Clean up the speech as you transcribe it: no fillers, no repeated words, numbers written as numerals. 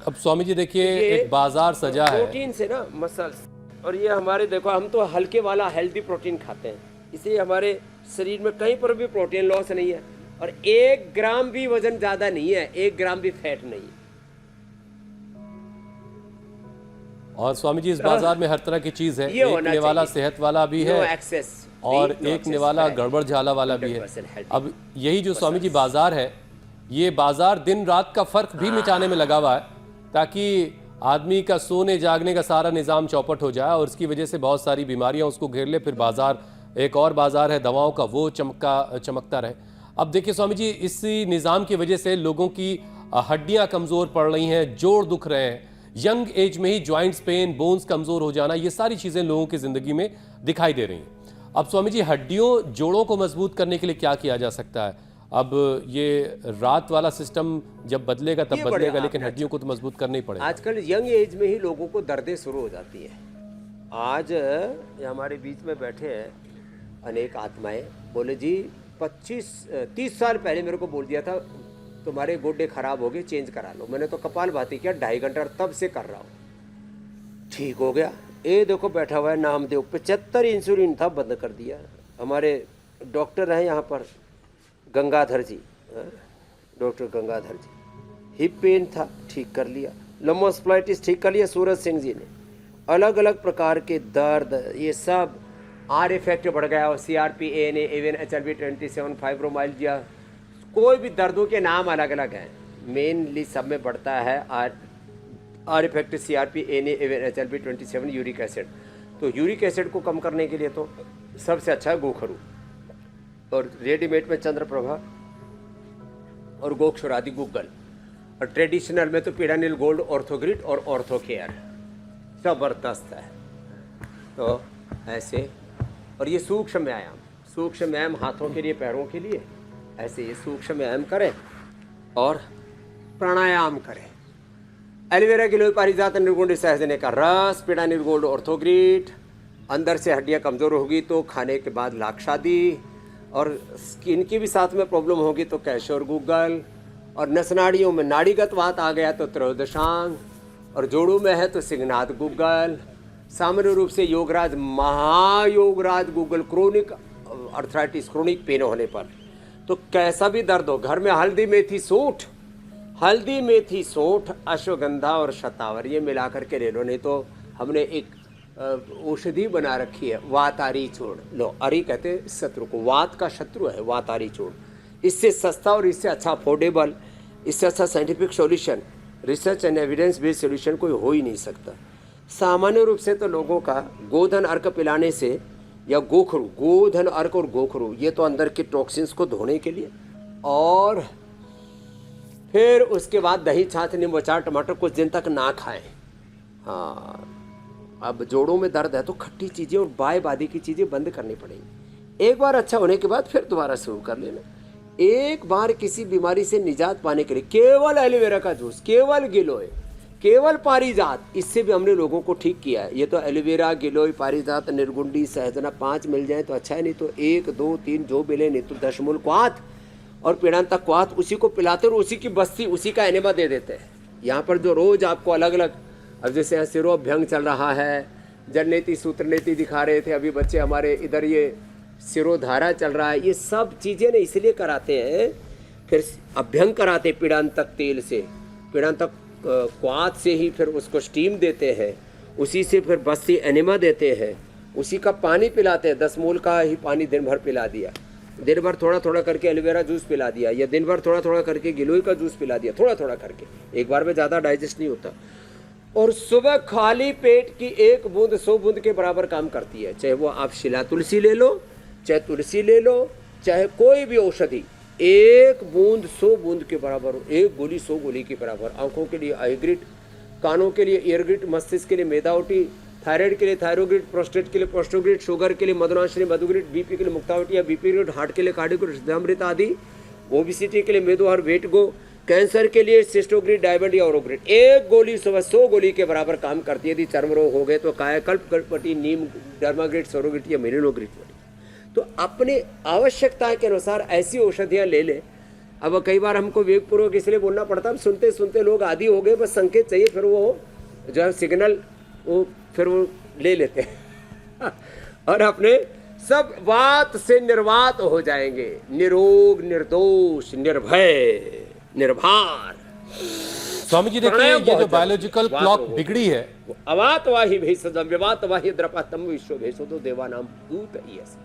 अब स्वामी जी देखिए, ये एक बाजार सजा है प्रोटीन से ना मसल्स, और ये हमारे देखो हम तो हल्के वाला हेल्दी प्रोटीन खाते हैं, इसलिए हमारे शरीर में कहीं पर भी प्रोटीन लॉस नहीं है और 1 ग्राम भी वजन ज्यादा नहीं है, 1 ग्राम भी फैट नहीं है। और स्वामी जी इस बाजार में हर तरह की चीज है, ये एक होना निवाला चाहिए। सेहत वाला भी नो है एक्सेस और एक निवाला गड़बड़ झाला वाला भी है। 100% healthy। अब यही जो स्वामी जी बाजार है, ये बाजार दिन रात का फर्क भी मिटाने में लगा हुआ है, ताकि आदमी का सोने जागने का सारा निज़ाम चौपट हो जाए और उसकी वजह से बहुत सारी बीमारियां उसको घेर ले। फिर बाजार, एक और बाजार है दवाओं का, वो चमकता रहे। अब देखिए स्वामी जी, इसी निज़ाम की वजह से लोगों की हड्डियां कमज़ोर पड़ रही हैं, जोड़ दुख रहे हैं, यंग एज में ही जॉइंट्स पेन, बोन्स कमज़ोर हो जाना, ये सारी चीज़ें लोगों की ज़िंदगी में दिखाई दे रही हैं। अब स्वामी जी, हड्डियों जोड़ों को मजबूत करने के लिए क्या किया जा सकता है? अब ये रात वाला सिस्टम जब बदलेगा तब बदलेगा, लेकिन हड्डियों को तो मजबूत करना ही पड़ेगा। आजकल यंग एज में ही लोगों को दर्दें शुरू हो जाती है। आज ये हमारे बीच में बैठे हैं अनेक आत्माएं, बोले जी 25-30 साल पहले मेरे को बोल दिया था तुम्हारे गोड्डे खराब हो गए, चेंज करा लो। मैंने तो कपाल भाती किया, 2.5 घंटा तब से कर रहा हूँ, ठीक हो गया। ये देखो बैठा हुआ है नामदेव, 75 इंसुलिन था, बंद कर दिया। हमारे डॉक्टर हैं यहाँ पर गंगाधर जी, डॉक्टर गंगाधर जी, हिप पेन था, ठीक कर लिया। लम्बोस्प्लाइटिस ठीक कर लिया सूरज सिंह जी ने। अलग अलग प्रकार के दर्द, ये सब आर इफेक्ट बढ़ गया, और CRP, ANA, AVN, HLB27, fibromyalgia, कोई भी दर्दों के नाम अलग अलग हैं, मेनली सब में बढ़ता है are effect, CRP, ANA, AVN, HLB27, uric acid. तो यूरिक एसिड को कम करने के लिए तो सबसे अच्छा है गोखरू, और रेडीमेड में चंद्रप्रभा और गोक्षुरादि गूगल, और ट्रेडिशनल में तो पीडानिल गोल्ड, ऑर्थोग्रिड और ऑर्थोकेयर, ज़बरदस्त है। तो ऐसे, और ये सूक्ष्म व्यायाम हाथों के लिए, पैरों के लिए, ऐसे ये सूक्ष्म व्यायाम करें और प्राणायाम करें। एलोवेरा गिलोय पारिजात निर्गुण सहजने का रस, पीडानिल गोल्ड, ऑर्थोग्रिड। अंदर से हड्डियाँ कमज़ोर होगी तो खाने के बाद लाक्षादी, और स्किन की भी साथ में प्रॉब्लम होगी तो कैशोर गूगल, और नसनाड़ियों में नाड़ीगत वात आ गया तो त्रयोदशांग, और जोड़ों में है तो सिंहनाद गूगल। सामान्य रूप से Yograj, Mahayograj guggul, chronic arthritis, chronic pain होने पर, तो कैसा भी दर्द हो, घर में हल्दी मेथी सोंठ, अश्वगंधा और शतावर, ये मिला करके ले लो। नहीं तो हमने एक औषधि बना रखी है, वातारी चूर्ण। लो, अरी कहते शत्रु को, वात का शत्रु है वातारी चूर्ण। इससे सस्ता और इससे अच्छा अफोर्डेबल, इससे अच्छा scientific solution, research and evidence based solution कोई हो ही नहीं सकता। सामान्य रूप से तो लोगों का गोधन अर्क पिलाने से, या गोखरू, गोधन अर्क और गोखरू, ये तो अंदर के टॉक्सिन्स को धोने के लिए, और फिर उसके बाद दही, छाछ, नींबू, अचार, टमाटर कुछ दिन तक ना खाएं। हाँ, अब जोड़ों में दर्द है तो खट्टी चीज़ें और बाय बादी की चीज़ें बंद करनी पड़ेंगी। एक बार अच्छा होने के बाद फिर दोबारा शुरू कर लेना। एक बार किसी बीमारी से निजात पाने के लिए केवल एलोवेरा का जूस, केवल गिलोय, केवल पारिजात, इससे भी हमने लोगों को ठीक किया है। ये तो एलोवेरा, गिलोय, पारिजात, निर्गुंडी, सहजना 5 मिल जाए तो अच्छा है, नहीं तो 1, 2, 3 जो मिले, नहीं तो दशमूल क्वाथ और पीड़ांतक क्वाथ, उसी को पिलाते और उसी की बस्ती, उसी का एनेमा दे देते हैं। यहाँ पर जो रोज आपको अलग अलग, अब जैसे यहाँ सिरोभ्यंग चल रहा है, जननेति सूत्रनेति दिखा रहे थे अभी बच्चे हमारे, इधर ये सिरोधारा चल रहा है, ये सब चीज़ें ना इसलिए कराते हैं। फिर अभ्यंग कराते पीड़ांतक तेल से, पीड़ांतक क्वाथ से ही फिर उसको स्टीम देते हैं, उसी से फिर बस्ती एनेमा देते हैं, उसी का पानी पिलाते हैं। 10 मूल का ही पानी दिन भर पिला दिया, दिन भर थोड़ा थोड़ा करके एलोवेरा जूस पिला दिया, या दिन भर थोड़ा थोड़ा करके गिलोय का जूस पिला दिया, थोड़ा थोड़ा करके, एक बार में ज़्यादा डाइजेस्ट नहीं होता। और सुबह खाली पेट की 1 बूंद 100 बूंद के बराबर काम करती है। चाहे वो आप शिला तुलसी ले लो, चाहे तुलसी ले लो, चाहे कोई भी औषधि, 1 बूंद 100 बूंद के बराबर हो, 1 गोली 100 गोली के बराबर। आंखों के लिए आईग्रिड, कानों के लिए ईयरग्रिड, मस्तिष्क के लिए मेदावटी, थायराइड के लिए थायरोग्रिड, प्रोस्टेट के लिए प्रोस्टोग्रिड, शुगर के लिए मधुनाशिनी मधुग्रिड, बीपी के लिए मुक्तावटी या बीपी ग्रिड, हार्ट के लिए कार्डियोग्रिड, हृदयामृत आदि, ओबिसिटी के लिए मेदोहर, वेट गो, कैंसर के लिए सिस्टोग्रिड, डायबिटीज या ओरोग्रिड। 1 गोली सुबह 100 गोली के बराबर काम करती है। यदि चर्म रोग हो गए तो कायाकल्प, गणपति, नीम, डर्माग्रिड, सोरोग्रिड या मेरिनोग्रिड। तो अपने आवश्यकता के अनुसार ऐसी औषधियाँ ले लें अब कई बार हमको विवेकपूर्वक इसलिए बोलना पड़ता है, सुनते सुनते लोग आदी हो गए, बस संकेत चाहिए, फिर वो जो है सिग्नल वो फिर वो ले लेते हैं और अपने सब वात से निर्वात हो जाएंगे, निरोग निर्दोष निर्भय निर्भार। स्वामी जी देखिए, ये जो बायोलॉजिकल क्लॉक बिगड़ी है, अवात वाही भेषजम विवात वाही द्रपातम विश्व भेषो तो देवानाम दूत यस।